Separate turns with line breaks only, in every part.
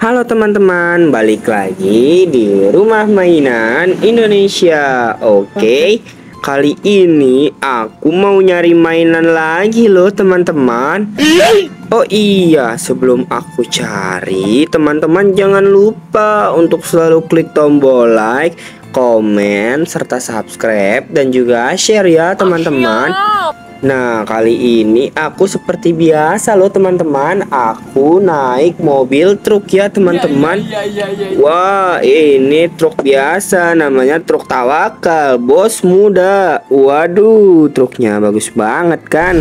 Halo teman-teman, balik lagi di Rumah Mainan Indonesia. Oke, kali ini aku mau nyari mainan lagi loh teman-teman. Oh iya, sebelum aku cari, teman-teman jangan lupa untuk selalu klik tombol like, komen, serta subscribe dan juga share ya teman-teman. Nah, kali ini aku seperti biasa loh teman-teman. Aku naik mobil truk ya teman-teman. Wah, ini truk biasa, namanya truk tawakal, bos muda. Waduh, truknya bagus banget kan.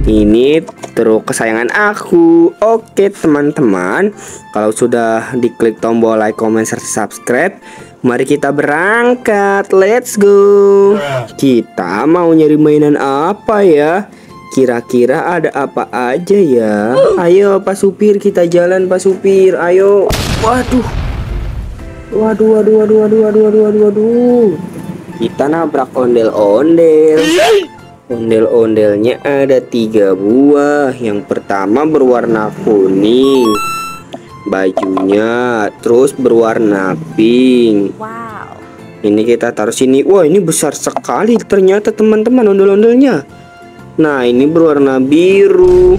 Ini truk kesayangan aku. Oke teman-teman, kalau sudah diklik tombol like, comment, serta subscribe, mari kita berangkat. Let's go. Kita mau nyari mainan apa ya? Kira-kira ada apa aja ya? Ayo Pak Supir, kita jalan Pak Supir. Ayo. Waduh. Waduh. Kita nabrak ondel-ondel. Ondel-ondelnya ada 3 buah. Yang pertama berwarna kuning, bajunya terus berwarna pink.
Wow.
Ini kita taruh sini. Wah, ini besar sekali ternyata teman-teman ondel-ondelnya. Nah, ini berwarna biru.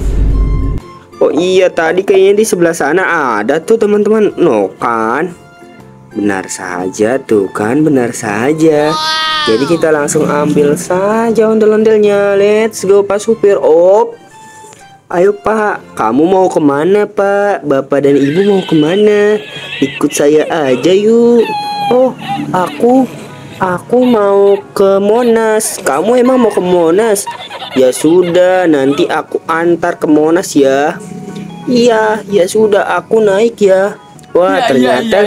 Oh iya, tadi kayaknya di sebelah sana ada tuh teman-teman. No kan? Benar saja tuh kan, benar saja. Jadi kita langsung ambil saja ondel-ondelnya. Let's go Pak Supir. Op. Ayo Pak, kamu mau kemana Pak? Bapak dan Ibu mau kemana? Ikut saya aja yuk. Oh, aku mau ke Monas. Kamu emang mau ke Monas? Ya sudah, nanti aku antar ke Monas ya. Iya, ya sudah, aku naik ya. Wah, ternyata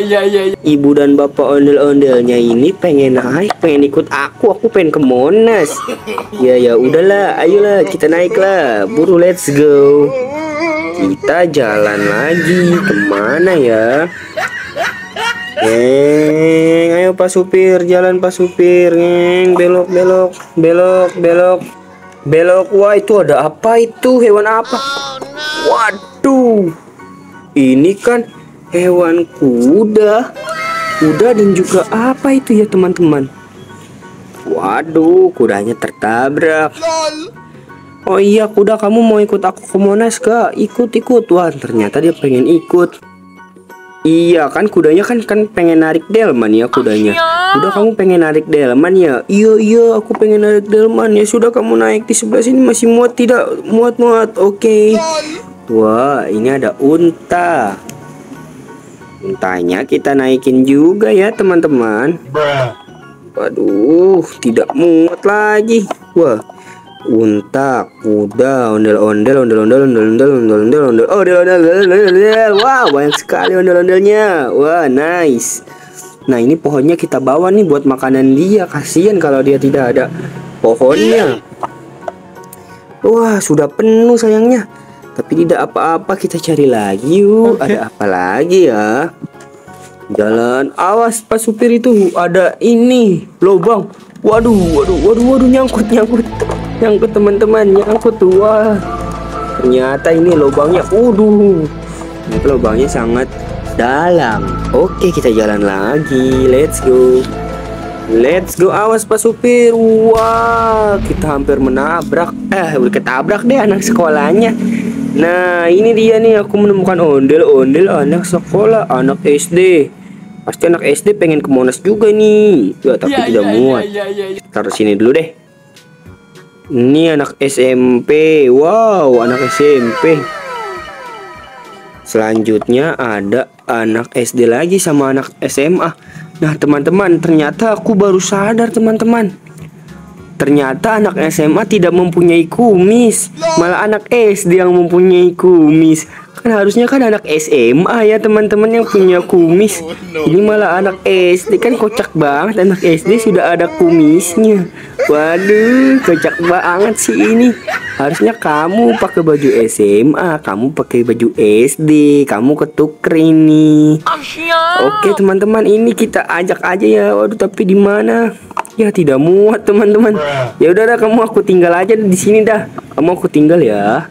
Ibu dan Bapak ondel-ondelnya ini pengen naik, pengen ikut aku pengen ke Monas. Ya udahlah, ayolah kita naiklah. Buru, let's go. Kita jalan lagi kemana ya? Ayo Pak Supir, jalan Pak Supir. Belok. Wah, itu ada apa itu? Hewan apa? Waduh, ini kan hewan kuda dan juga apa itu ya teman-teman? Waduh, kudanya tertabrak. Oh iya kuda, kamu mau ikut aku ke Monas gak? Ikut. Wah, ternyata dia pengen ikut. Iya kan, kudanya kan pengen narik delman ya kudanya. Udah, kamu pengen narik delman ya? Iya, aku pengen narik delman. Ya sudah, kamu naik di sebelah sini. Masih muat tidak? Muat. Oke. Wah, ini ada unta. Untanya kita naikin juga ya teman-teman. Waduh, tidak muat lagi. Wah, unta, kuda, ondel-ondel. Wow, banyak sekali ondel-ondelnya. Wah, nice. Nah, ini pohonnya kita bawa nih buat makanan dia. Kasihan kalau dia tidak ada pohonnya. Wah, sudah penuh sayangnya. Tapi tidak apa-apa, kita cari lagi yuk. Ada apa lagi ya? Jalan, awas Pak Supir, itu ada ini lubang. Waduh, nyangkut teman-teman, nyangkut tuh. Wah, ternyata ini lubangnya. Ini lubangnya sangat dalam. Oke, kita jalan lagi. Let's go, awas Pak Supir. Wah, kita hampir menabrak. Udah ketabrak deh anak sekolahnya. Nah, ini dia nih, aku menemukan ondel-ondel anak sekolah, anak SD. Pasti anak SD pengen ke Monas juga nih. Ya, tapi tidak muat. Taruh sini dulu deh. Ini anak SMP. Wow, anak SMP. Selanjutnya ada anak SD lagi sama anak SMA. Nah, teman-teman, ternyata aku baru sadar teman-teman. Ternyata anak SMA tidak mempunyai kumis, malah anak SD yang mempunyai kumis. Kan harusnya kan anak SMA ya teman-teman yang punya kumis. Ini malah anak SD, kan kocak banget, anak SD sudah ada kumisnya. Waduh, kocak banget sih ini. Harusnya kamu pakai baju SMA, kamu pakai baju SD, kamu ketuker ini. Oke teman-teman, ini kita ajak aja ya. Waduh, tapi di mana? Ya tidak muat teman-teman. Ya udah, kamu aku tinggal aja di sini dah. Kamu aku tinggal ya.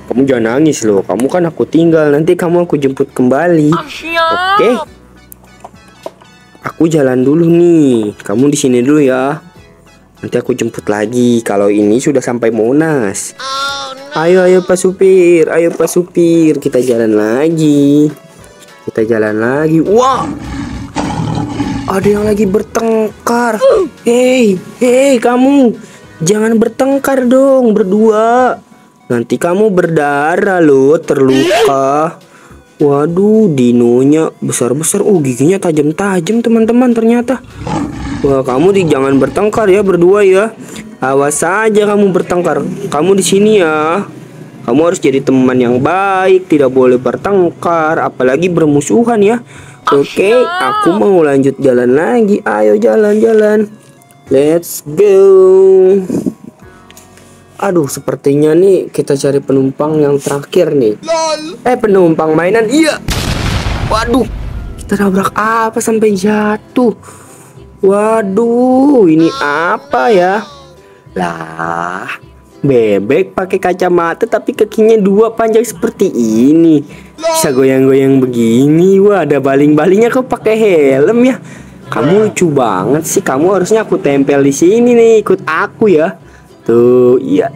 Kamu jangan nangis loh. Kamu kan aku tinggal. Nanti kamu aku jemput kembali. Oke? Aku jalan dulu nih. Kamu di sini dulu ya. Nanti aku jemput lagi kalau ini sudah sampai Monas. Ayo Pak Supir. Ayo Pak Supir. Kita jalan lagi. Kita jalan lagi. Wah. Ada yang lagi bertengkar. Hei, kamu. Jangan bertengkar dong berdua. Nanti kamu berdarah loh, terluka. Waduh, dinonya besar-besar. Oh, giginya tajam-tajam teman-teman ternyata. Wah, kamu jangan bertengkar ya berdua ya. Awas saja kamu bertengkar. Kamu di sini ya. Kamu harus jadi teman yang baik, tidak boleh bertengkar, apalagi bermusuhan ya. Oke, aku mau lanjut jalan lagi. Ayo jalan-jalan. Let's go. Aduh, sepertinya nih kita cari penumpang yang terakhir nih. Penumpang mainan. Iya. Waduh, kita nabrak apa sampai jatuh? Waduh, ini apa ya? Lah, bebek pakai kacamata tapi kakinya dua panjang seperti ini. Bisa goyang-goyang begini. Wah, ada baling-balingnya kok pakai helm ya. Kamu lucu banget sih. Kamu harusnya aku tempel di sini nih, ikut aku ya. Tuh, iya.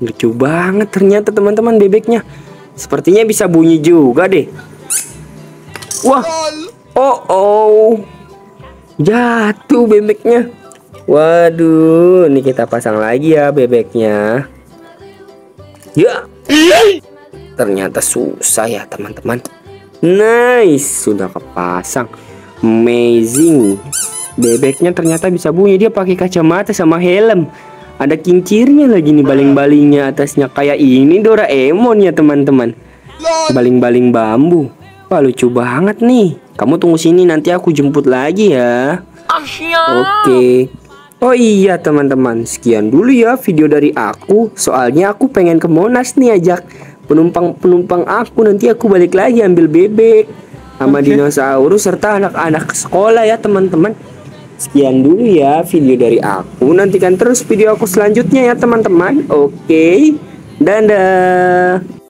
Lucu banget ternyata teman-teman bebeknya. Sepertinya bisa bunyi juga deh. Wah. Oh. Jatuh bebeknya. Waduh, ini kita pasang lagi ya bebeknya. Ya. Ternyata susah ya teman-teman. Nice, sudah kepasang. Amazing. Bebeknya ternyata bisa bunyi. Dia pakai kacamata sama helm. Ada kincirnya lagi nih baling-balingnya atasnya. Kayak ini Doraemon ya teman-teman. Baling-baling bambu. Wah, lucu banget nih. Kamu tunggu sini, nanti aku jemput lagi ya. Oke. Oh iya teman-teman, sekian dulu ya video dari aku. Soalnya aku pengen ke Monas nih, ajak penumpang aku. Nanti aku balik lagi ambil bebek sama dinosaurus serta anak-anak sekolah ya teman-teman. Sekian dulu ya video dari aku. Nantikan terus video aku selanjutnya ya teman-teman. Oke. Dadah.